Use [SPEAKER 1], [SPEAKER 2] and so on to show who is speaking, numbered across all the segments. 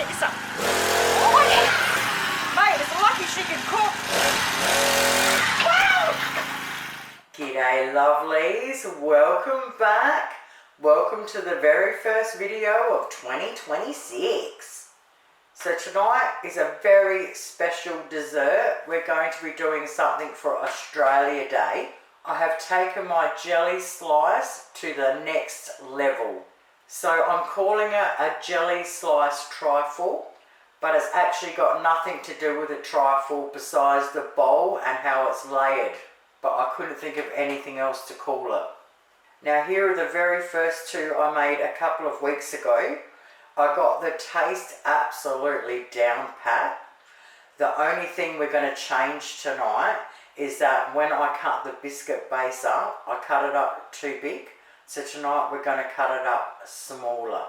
[SPEAKER 1] get you some. Oh yeah. Mate, it's lucky she can cook. Wow. G'day lovelies, welcome back. Welcome to the very first video of 2026. So tonight is a very special dessert. We're going to be doing something for Australia Day. I have taken my jelly slice to the next level. So I'm calling it a jelly slice trifle, but it's actually got nothing to do with a trifle besides the bowl and how it's layered. But I couldn't think of anything else to call it. Now here are the very first two I made a couple of weeks ago. I got the taste absolutely down pat. The only thing we're going to change tonight is that when I cut the biscuit base up, I cut it up too big. So tonight we're going to cut it up smaller.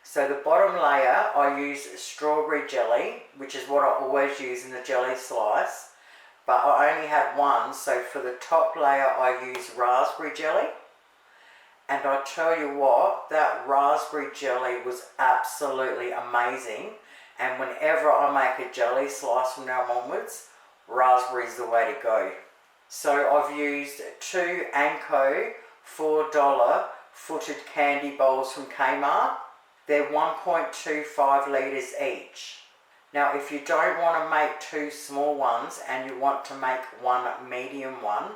[SPEAKER 1] So the bottom layer I use strawberry jelly, which is what I always use in the jelly slice. But I only had one, so for the top layer I use raspberry jelly. And I tell you what, that raspberry jelly was absolutely amazing. And whenever I make a jelly slice from now onwards, raspberry is the way to go. So I've used two Anko $4 footed candy bowls from Kmart. They're 1.25 litres each. Now if you don't want to make two small ones and you want to make one medium one,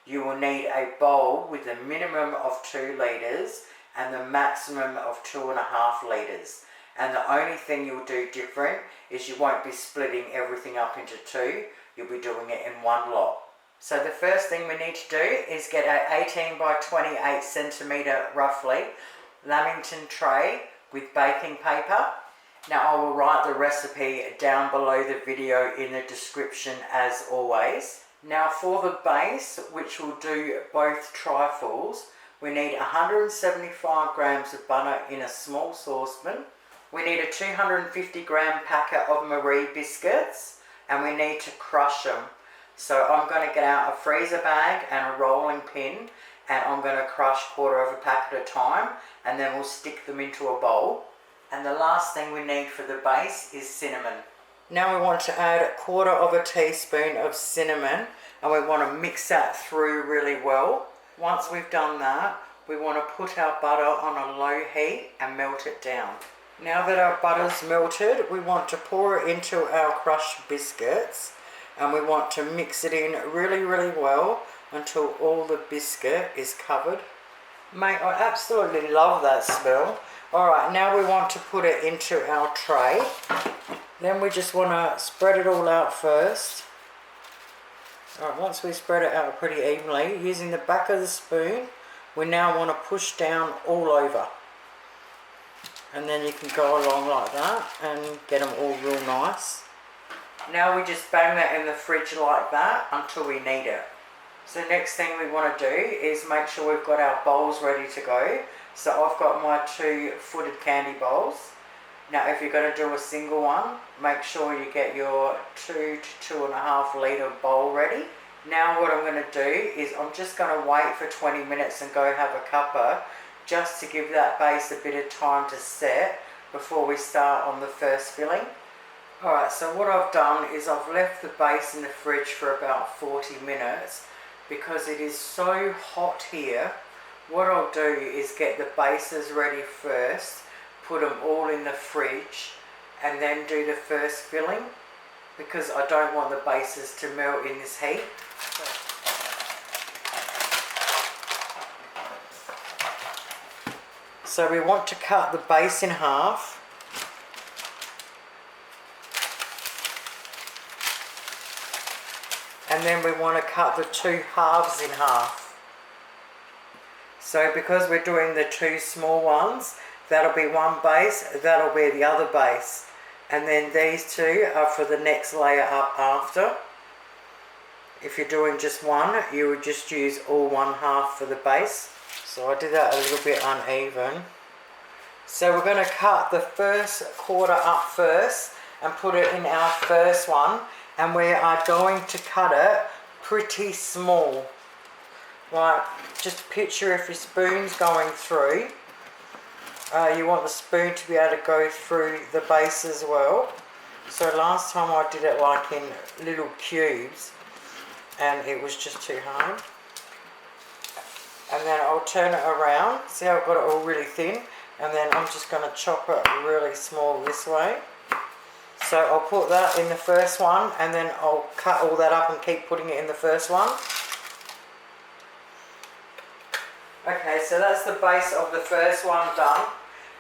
[SPEAKER 1] you will need a bowl with a minimum of 2 litres and the maximum of 2.5 litres. And the only thing you'll do different is you won't be splitting everything up into two, you'll be doing it in one lot. So the first thing we need to do is get an 18 by 28 centimetre roughly lamington tray with baking paper. Now I will write the recipe down below the video in the description as always. Now for the base, which will do both trifles, we need 175 grams of butter in a small saucepan. We need a 250 gram packet of Marie biscuits and we need to crush them. So I'm going to get out a freezer bag and a rolling pin and I'm going to crush quarter of a packet at a time and then we'll stick them into a bowl. And the last thing we need for the base is cinnamon. Now we want to add a quarter of a teaspoon of cinnamon and we want to mix that through really well. Once we've done that, we want to put our butter on a low heat and melt it down. Now that our butter's melted, we want to pour it into our crushed biscuits and we want to mix it in really well until all the biscuit is covered. Mate, I absolutely love that smell. Alright, now we want to put it into our tray. Then we just want to spread it all out first. Alright, once we spread it out pretty evenly, using the back of the spoon, we now want to push down all over. And then you can go along like that and get them all real nice. Now we just bang that in the fridge like that until we need it. So next thing we want to do is make sure we've got our bowls ready to go. So I've got my 2 footed candy bowls. Now if you're going to do a single one, make sure you get your 2 to 2.5 litre bowl ready. Now what I'm going to do is I'm just going to wait for 20 minutes and go have a cuppa, just to give that base a bit of time to set before we start on the first filling. Alright, so what I've done is I've left the base in the fridge for about 40 minutes because it is so hot here. What I'll do is get the bases ready first, put them all in the fridge and then do the first filling because I don't want the bases to melt in this heat. So we want to cut the base in half. And then we want to cut the 2 halves in half. So because we're doing the 2 small ones, that'll be one base, that'll be the other base. And then these 2 are for the next layer up after. If you're doing just one, you would just use all 1/2 for the base. So I did that a little bit uneven. So we're going to cut the first quarter up first and put it in our first one. And we are going to cut it pretty small. Like, just picture if your spoon's going through you want the spoon to be able to go through the base as well. So last time I did it like in little cubes and it was just too hard. And then I'll turn it around. See how I've got it all really thin? And then I'm just going to chop it really small this way. So I'll put that in the first one and then I'll cut all that up and keep putting it in the first one. Okay, so that's the base of the first one done.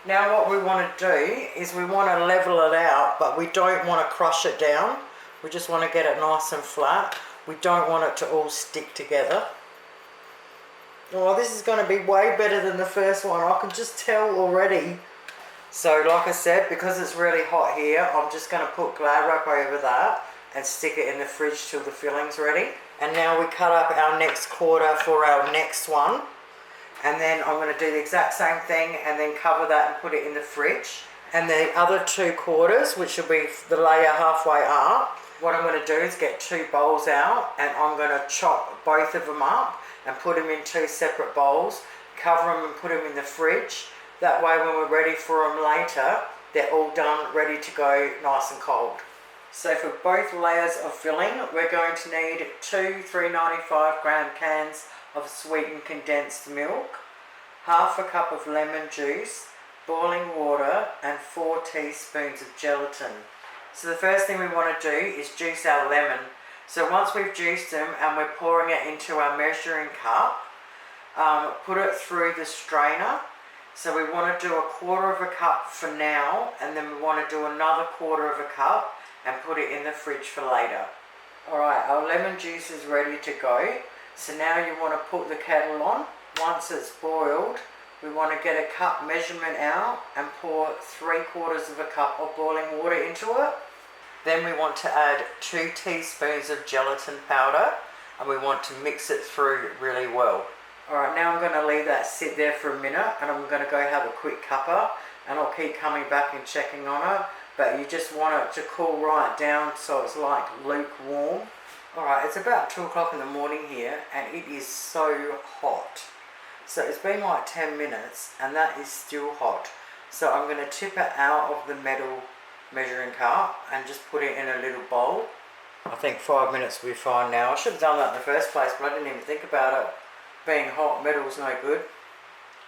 [SPEAKER 1] Now what we want to do is we want to level it out, but we don't want to crush it down. We just want to get it nice and flat. We don't want it to all stick together. Oh, this is going to be way better than the first one. I can just tell already. So like I said, because it's really hot here, I'm just going to put Glad wrap over that and stick it in the fridge till the filling's ready. And now we cut up our next quarter for our next one. And then I'm going to do the exact same thing and then cover that and put it in the fridge. And the other 2 quarters, which will be the layer halfway up, what I'm going to do is get 2 bowls out and I'm going to chop both of them up and put them in 2 separate bowls, cover them and put them in the fridge. That way when we're ready for them later, they're all done, ready to go, nice and cold. So for both layers of filling, we're going to need 2 395 gram cans of sweetened condensed milk, half a cup of lemon juice, boiling water and 4 teaspoons of gelatin. So the first thing we want to do is juice our lemon. So once we've juiced them and we're pouring it into our measuring cup, put it through the strainer. So we want to do 1/4 of a cup for now, and then we want to do another 1/4 of a cup and put it in the fridge for later. Alright, our lemon juice is ready to go. So now you want to put the kettle on. Once it's boiled, we want to get a cup measurement out and pour 3/4 of a cup of boiling water into it. Then we want to add 2 teaspoons of gelatin powder and we want to mix it through really well. Alright, now I'm going to leave that sit there for a minute and I'm going to go have a quick cuppa and I'll keep coming back and checking on it. But you just want it to cool right down so it's like lukewarm. Alright, it's about 2 o'clock in the morning here and it is so hot. So it's been like 10 minutes and that is still hot. So I'm going to tip it out of the metal measuring cup and just put it in a little bowl. I think 5 minutes will be fine now. I should have done that in the first place, but I didn't even think about it. Being hot, metal's no good.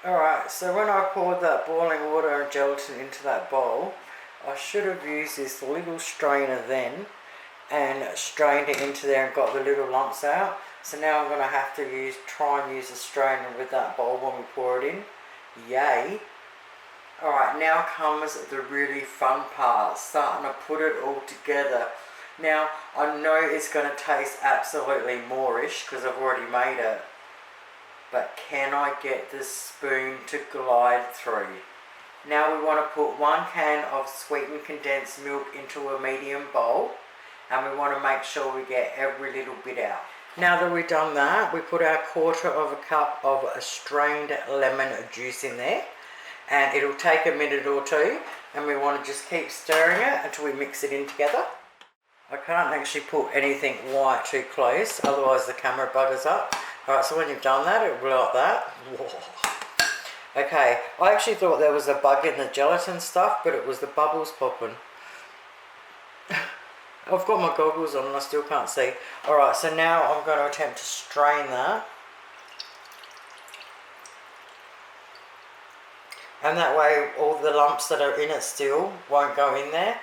[SPEAKER 1] Alright, so when I poured that boiling water and gelatin into that bowl, I should have used this little strainer then and strained it into there and got the little lumps out. So now I'm going to have to try and use a strainer with that bowl when we pour it in. Yay! Alright, now comes the really fun part, starting to put it all together. Now, I know it's going to taste absolutely moreish because I've already made it. But can I get the spoon to glide through? Now we want to put 1 can of sweetened condensed milk into a medium bowl. And we want to make sure we get every little bit out. Now that we've done that, we put our 1/4 of a cup of a strained lemon juice in there. And it'll take a minute or 2. And we want to just keep stirring it until we mix it in together. I can't actually put anything white too close, otherwise the camera buggers up. Alright, so when you've done that, it'll be like that. Whoa. Okay, I actually thought there was a bug in the gelatin stuff, but it was the bubbles popping. I've got my goggles on and I still can't see. Alright, so now I'm going to attempt to strain that. And that way all the lumps that are in it still won't go in there.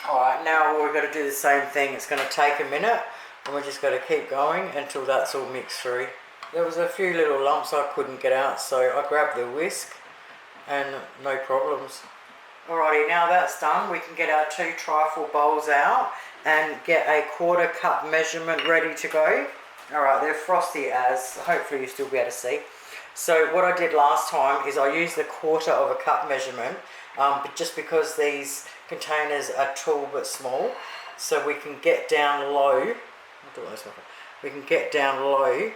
[SPEAKER 1] Alright, now we're going to do the same thing. It's going to take a minute and we're just going to keep going until that's all mixed through. There was a few little lumps I couldn't get out, so I grabbed the whisk and no problems. Alrighty, now that's done, we can get our 2 trifle bowls out and get a 1/4 cup measurement ready to go. Alright, they're frosty as, hopefully you'll still be able to see. So what I did last time is I used the 1/4 of a cup measurement, but just because these containers are tall but small, so we can get down low. We can get down low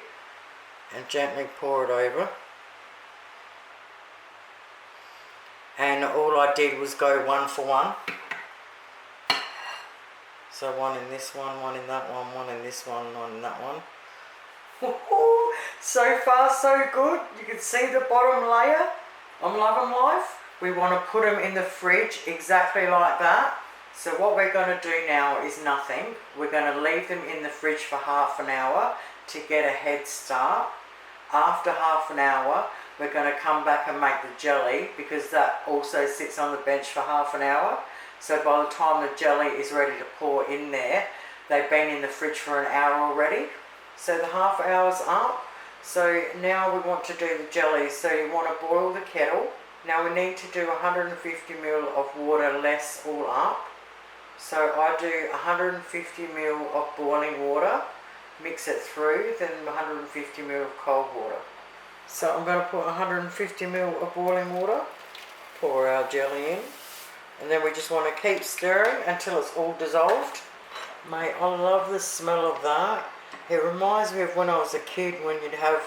[SPEAKER 1] and gently pour it over. And all I did was go 1 for 1. So 1 in this one, 1 in that one, 1 in this one, 1 in that one. So far so good. You can see the bottom layer. I'm loving life. We want to put them in the fridge exactly like that. So what we're going to do now is nothing. We're going to leave them in the fridge for half an hour to get a head start. After half an hour, we're going to come back and make the jelly, because that also sits on the bench for half an hour. So by the time the jelly is ready to pour in there, they've been in the fridge for an hour already. So the half hour's up. So now we want to do the jelly. So you want to boil the kettle. Now we need to do 150 ml of water less all up. So I do 150 ml of boiling water, mix it through, then 150 ml of cold water. So I'm going to put 150 ml of boiling water, pour our jelly in, and then we just want to keep stirring until it's all dissolved. Mate, I love the smell of that. It reminds me of when I was a kid, when you'd have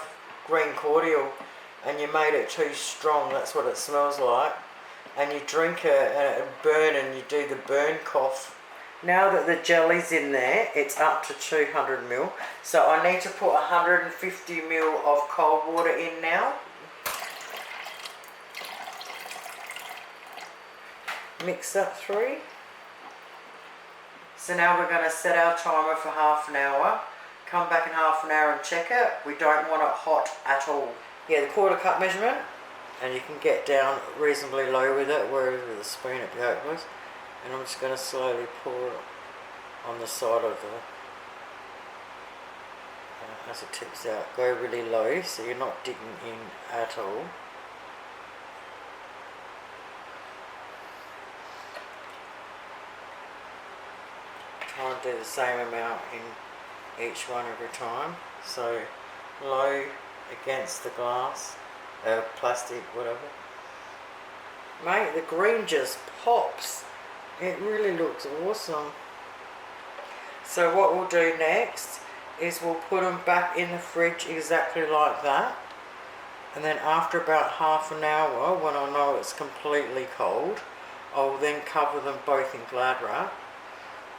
[SPEAKER 1] green cordial and you made it too strong. That's what it smells like. And you drink it and it burn, and you do the burn cough. Now that the jelly's in there, it's up to 200 ml. So I need to put 150 ml of cold water in now. Mix that through. So now we're going to set our timer for half an hour. Come back in half an hour and check it. We don't want it hot at all. Yeah, the quarter cup measurement, and you can get down reasonably low with it, wherever the spoon at the oak was. And I'm just going to slowly pour it on the side of the, as it tips out. Go really low so you're not digging in at all. Try and do the same amount in each one every time. So low against the glass, plastic, whatever. Mate, the green just pops. It really looks awesome. So what we'll do next is we'll put them back in the fridge exactly like that. And then after about half an hour, when I know it's completely cold, I'll then cover them both in Glad wrap.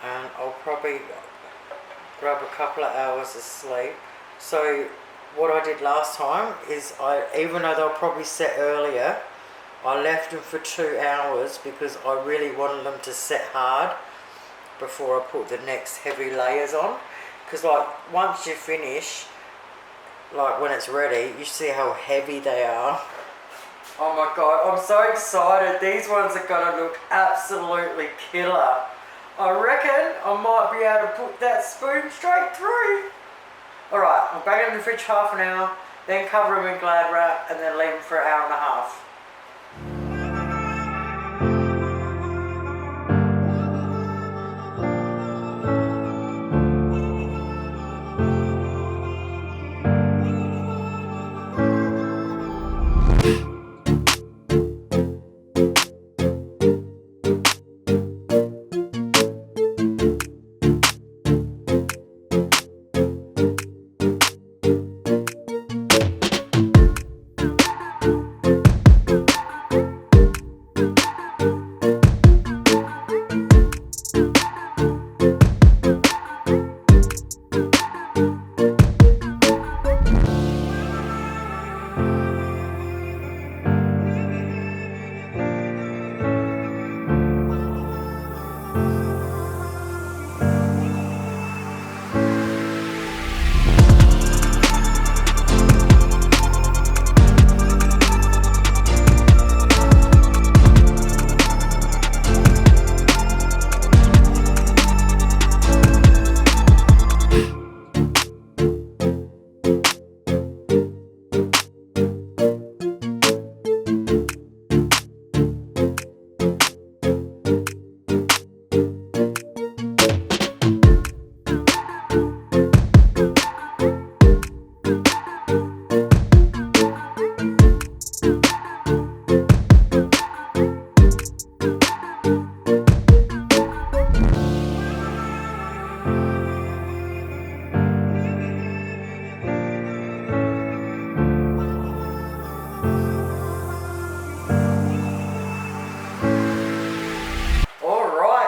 [SPEAKER 1] And I'll probably grab a couple of hours of sleep. So what I did last time is, even though they'll probably set earlier, I left them for 2 hours because I really wanted them to set hard before I put the next heavy layers on. Because like once you finish, like when it's ready, you see how heavy they are. Oh my god, I'm so excited. These ones are gonna look absolutely killer. I reckon I might be able to put that spoon straight through. Alright, I'm back in the fridge half an hour, then cover them in Glad wrap, and then leave them for an hour and a half.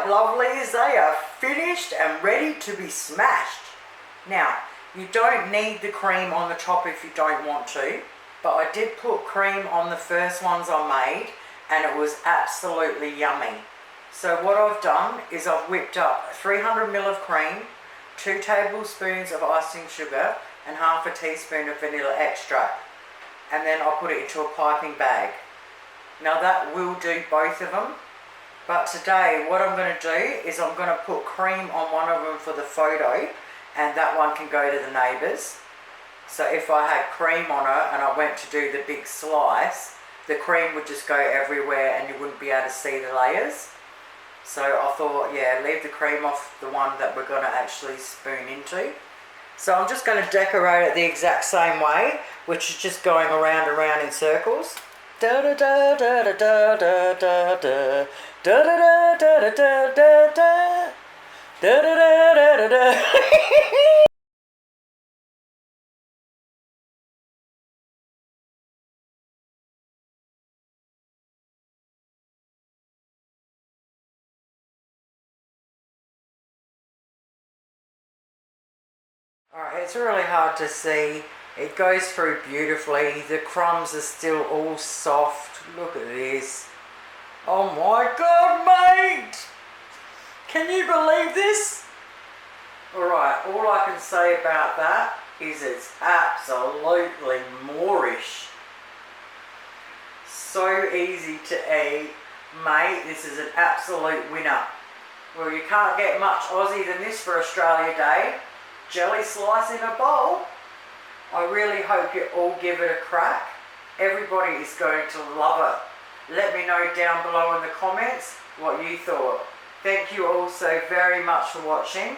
[SPEAKER 1] Lovelies, they are finished and ready to be smashed. Now, You don't need the cream on the top if you don't want to, but I did put cream on the first ones I made and it was absolutely yummy. So what I've done is I've whipped up 300 ml of cream, 2 tablespoons of icing sugar and half a teaspoon of vanilla extract, and then I'll put it into a piping bag. Now that will do both of them, but today what I'm going to do is I'm going to put cream on one of them for the photo, and that one can go to the neighbours. So if I had cream on it and I went to do the big slice, the cream would just go everywhere and you wouldn't be able to see the layers. So I thought, yeah, leave the cream off the one that we're going to actually spoon into. So I'm just going to decorate it the exact same way, which is just going around and around in circles. Da da da da da da da da da da da da da da da da da da da da. Alright, it's really hard to see. It goes through beautifully. The crumbs are still all soft. Look at this. Oh my god, mate! Can you believe this? Alright, all I can say about that is it's absolutely Moorish. So easy to eat. Mate, this is an absolute winner. Well, you can't get much Aussie than this for Australia Day. Jelly slice in a bowl. I really hope you all give it a crack. Everybody is going to love it. Let me know down below in the comments what you thought. Thank you all so very much for watching.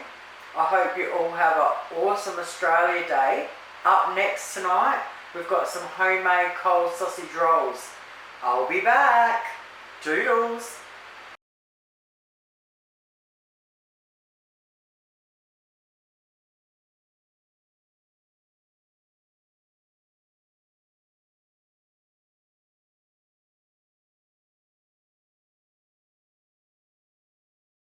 [SPEAKER 1] I hope you all have an awesome Australia Day. Up next tonight, we've got some homemade cold sausage rolls. I'll be back. Doodles.